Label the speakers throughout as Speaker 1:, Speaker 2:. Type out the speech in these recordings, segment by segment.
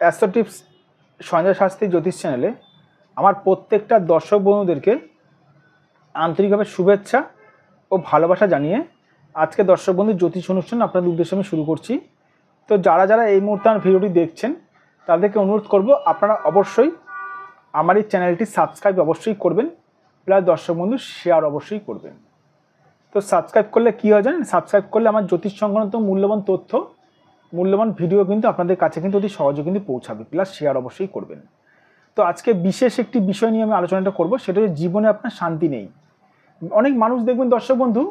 Speaker 1: Astro tips Sanjay Shastri জ্যোতিষ চ্যানেলে আমার প্রত্যেকটা দর্শক বন্ধুদেরকে আন্তরিকভাবে শুভেচ্ছা ও ভালোবাসা জানিয়ে আজকে দর্শক বন্ধু জ্যোতিষ অনুষ্ঠান আপনাদের উদ্দেশ্যে আমি শুরু করছি। তো যারা যারা এই মুহূর্তে আমার ভিডিওটি দেখছেন তাদেরকে অনুরোধ করব, আপনারা অবশ্যই আমার এই চ্যানেলটি সাবস্ক্রাইব অবশ্যই করবেন, প্লাস দর্শক বন্ধু শেয়ার অবশ্যই করবেন। তো সাবস্ক্রাইব করলে কী হয় জানেন, সাবস্ক্রাইব করলে আমার জ্যোতিষ সংক্রান্ত মূল্যবান তথ্য, মূল্যবান ভিডিও কিন্তু আপনাদের কাছে কিন্তু অতি সহজে কিন্তু পৌঁছাবে, প্লাস শেয়ার অবশ্যই করবেন। তো আজকে বিশেষ একটি বিষয় নিয়ে আমি আলোচনাটা করব, সেটা হচ্ছে জীবনে আপনার শান্তি নেই। অনেক মানুষ দেখবেন দর্শক বন্ধু,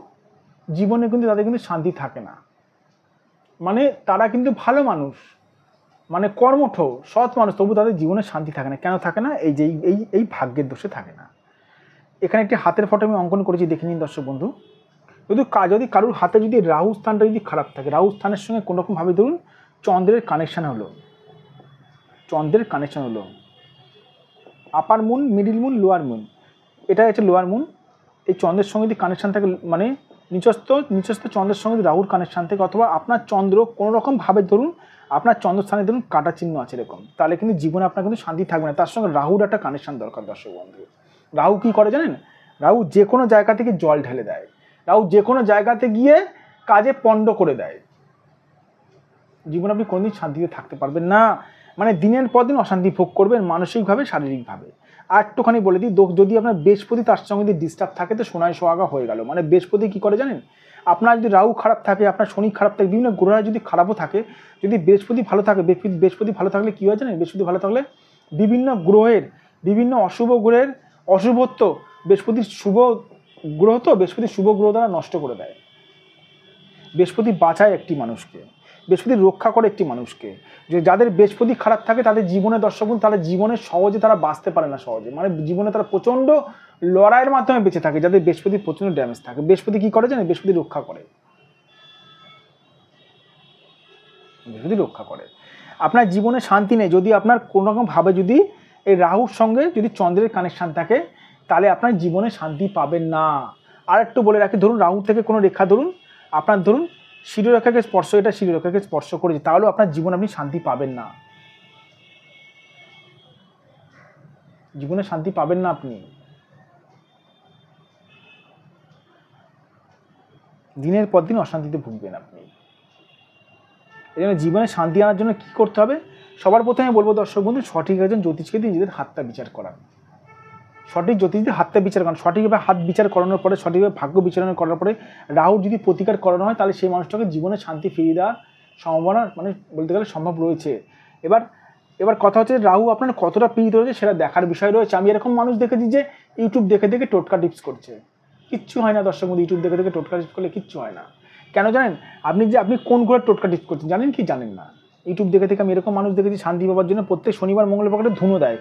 Speaker 1: জীবনে কিন্তু তাদের কিন্তু শান্তি থাকে না, মানে তারা কিন্তু ভালো মানুষ, মানে কর্মঠ সৎ মানুষ, তবু তাদের জীবনে শান্তি থাকে না। কেন থাকে না? এই যে এই ভাগ্যের দোষে থাকে না। এখানে একটি হাতের ফটো আমি অঙ্কন করেছি, দেখে নিন দর্শক বন্ধু। যদি কারোর হাতে যদি রাহু স্থানটা যদি খারাপ থাকে, রাহু স্থানের সঙ্গে কোনোরকমভাবে ধরুন চন্দ্রের কানেকশান হলো, upper moon, middle moon, lower moon, এটা হচ্ছে লোয়ার মুন। এই চন্দ্রের সঙ্গে যদি কানেকশান থাকে, মানে নিচস্থ চন্দ্রের সঙ্গে যদি রাহুর কানেকশান থাকে, অথবা আপনার চন্দ্র কোনোরকমভাবে ধরুন আপনার চন্দ্রস্থানে ধরুন কাটা চিহ্ন আছে এরকম, তাহলে কিন্তু জীবনে আপনার কিন্তু শান্তি থাকবে না। তার সঙ্গে রাহুর একটা কানেকশান দরকার দর্শক বন্ধু। রাহু কী করে জানেন? রাহু যে কোনো জায়গা থেকে জল ঢেলে দেয়, রাহু যে কোনো জায়গাতে গিয়ে কাজে পণ্ড করে দেয়। জীবনে আপনি কোনোদিন শান্তিতে থাকতে পারবেন না, মানে দিনের পর দিন অশান্তি ভোগ করবেন, মানসিকভাবে শারীরিকভাবে। আর একটুখানি বলে দিই, যদি আপনার বৃহস্পতি তার সঙ্গে যদি ডিস্টার্ব থাকে তো সোনায় সোহাগা হয়ে গেল। মানে বৃহস্পতি কী করে জানেন? আপনার যদি রাহু খারাপ থাকে, আপনার শনি খারাপ থাকে, বিভিন্ন গ্রহ যদি খারাপও থাকে, যদি বৃহস্পতি ভালো থাকে, বৃহস্পতি ভালো থাকলে কী হয় জানেন? বৃহস্পতি ভালো থাকলে বিভিন্ন গ্রহের, বিভিন্ন অশুভ গ্রহের অশুভত্ব বৃহস্পতির শুভ গ্রহ, তো বৃহস্পতির শুভ গ্রহ দ্বারা নষ্ট করে দেয়। বৃহস্পতি বাঁচায় একটি মানুষকে, বৃহস্পতি রক্ষা করে একটি মানুষকে। যে যাদের বৃহস্পতি খারাপ থাকে তাদের জীবনে দর্শক বন্ধু, তাদের জীবনে সহজে তারা বাঁচতে পারে না, সহজে মানে জীবনে তারা প্রচণ্ড লড়াইয়ের মাধ্যমে বেঁচে থাকে। যাদের বৃহস্পতি প্রচণ্ড ড্যামেজ থাকে, বৃহস্পতি কী করে জানেন? বৃহস্পতি রক্ষা করে, বৃহস্পতি রক্ষা করে। আপনার জীবনে শান্তি নেই যদি আপনার কোনোরকমভাবে যদি এই রাহুর সঙ্গে যদি চন্দ্রের কানেকশান থাকে, তাহলে আপনার জীবনে শান্তি পাবেন না। আর একটু বলে রাখি, ধরুন রাহু থেকে কোনো রেখা ধরুন আপনার ধরুন শিরোরেখাকে স্পর্শ, এটা শিরোরেখাকে স্পর্শ করেছে, তাহলেও আপনার জীবনে আপনি শান্তি পাবেন না, জীবনে শান্তি পাবেন না, আপনি দিনের পর দিন অশান্তিতে ভুগবেন আপনি। এই জন্য জীবনে শান্তি আনার জন্য কী করতে হবে? সবার প্রথমে বলবো দর্শক বন্ধু, সঠিক একজন জ্যোতিষকে দিয়ে নিজেদের হাতটা বিচার করান, সঠিক জ্যোতিষ দিয়ে হাতটা বিচার করান। সঠিকভাবে হাত বিচার করানোর পরে, সঠিকভাবে ভাগ্য বিচারণা করার পরে রাহুর যদি প্রতিকার করানো হয়, তাহলে সেই মানুষটাকে জীবনে শান্তি ফিরিয়ে দেওয়ার সম্ভাবনা, মানে বলতে গেলে সম্ভব রয়েছে। এবার কথা হচ্ছে, রাহু আপনার কতটা পীড়িত রয়েছে সেটা দেখার বিষয় রয়েছে। আমি এরকম মানুষ দেখেছি যে ইউটিউব দেখে দেখে টোটকা টিপস করছে, কিচ্ছু হয় না দর্শক বন্ধু। ইউটিউব দেখে দেখে টোটকা টিপস করলে কিচ্ছু হয় না। কেন জানেন? আপনি কোন গ্রহের টোটকা টিপস করছেন জানেন কি? জানেন না। ইউটিউব দেখে থেকে আমি এরকম মানুষ দেখেছি শান্তি পাওয়ার জন্য প্রত্যেক শনিবার মঙ্গলবার করে ধুনো দেয়,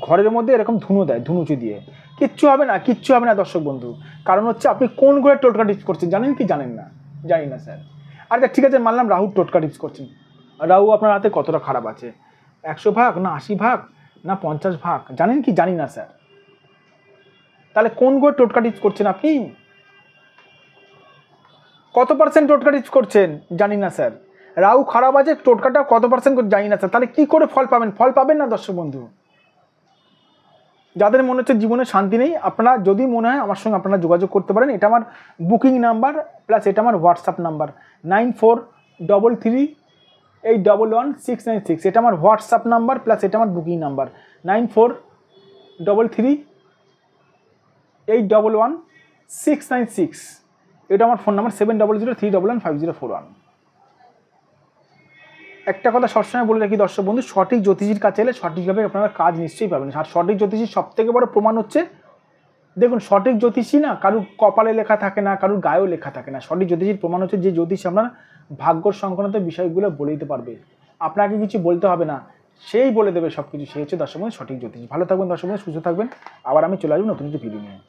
Speaker 1: ঘরের মধ্যে এরকম ধুনো দেয়, ধুনুচি দিয়ে। কিচ্ছু হবে না, কিচ্ছু হবে না দর্শক বন্ধু। কারণ হচ্ছে আপনি কোন গ্রহের টোটকা টিপস করছেন জানেন কি? জানেন না। জানি না স্যার। আচ্ছা ঠিক আছে, মানলাম রাহুর টোটকা টিপস করছেন। রাহু আপনার হাতে কতটা খারাপ আছে? 100 ভাগ না 80 ভাগ না 50 ভাগ? জানেন কি? জানি না স্যার। তাহলে কোন গ্রহের টোটকা টিপস করছেন আপনি? কত পার্সেন্ট টোটকা টিপস করছেন? জানি না স্যার। রাহু খারাপ আছে, টোটকাটা কত পার্সেন্ট জানি না স্যার। তাহলে কি করে ফল পাবেন? ফল পাবেন না দর্শক বন্ধু। যাদের মনে হচ্ছে জীবনে শান্তি নেই, আপনারা যদি মনে হয় আমার সঙ্গে আপনারা যোগাযোগ করতে পারেন। এটা আমার বুকিং নাম্বার, প্লাস এটা আমার হোয়াটসঅ্যাপ নাম্বার 9433811696। এটা আমার হোয়াটসঅ্যাপ নাম্বার, প্লাস এটা আমার বুকিং নাম্বার 9433811696। এটা আমার ফোন নাম্বার 7003115041। একটা কথা সবসময় বলে রাখি দর্শক বন্ধু, সঠিক জ্যোতিষীর কাছে এলে সঠিকভাবে আপনারা কাজ নিশ্চয়ই পাবেন। আর সঠিক জ্যোতিষীর সবথেকে বড় প্রমাণ হচ্ছে, দেখুন সঠিক জ্যোতিষী না কারুর কপালে লেখা থাকে না, কারুর গায়েও লেখা থাকে না। সঠিক জ্যোতিষীর প্রমাণ হচ্ছে যে জ্যোতিষ আপনার ভাগ্য সংক্রান্ত বিষয়গুলো বলে দিতে পারবে, আপনাকে কিছু বলতে হবে না, সেই বলে দেবে সব কিছু। সেই হচ্ছে দর্শক বন্ধু সঠিক জ্যোতিষী। ভালো থাকবেন দর্শক বন্ধু, সুস্থ থাকবেন। আবার আমি চলে আসবো নতুন একটি ভিডিও নিয়ে।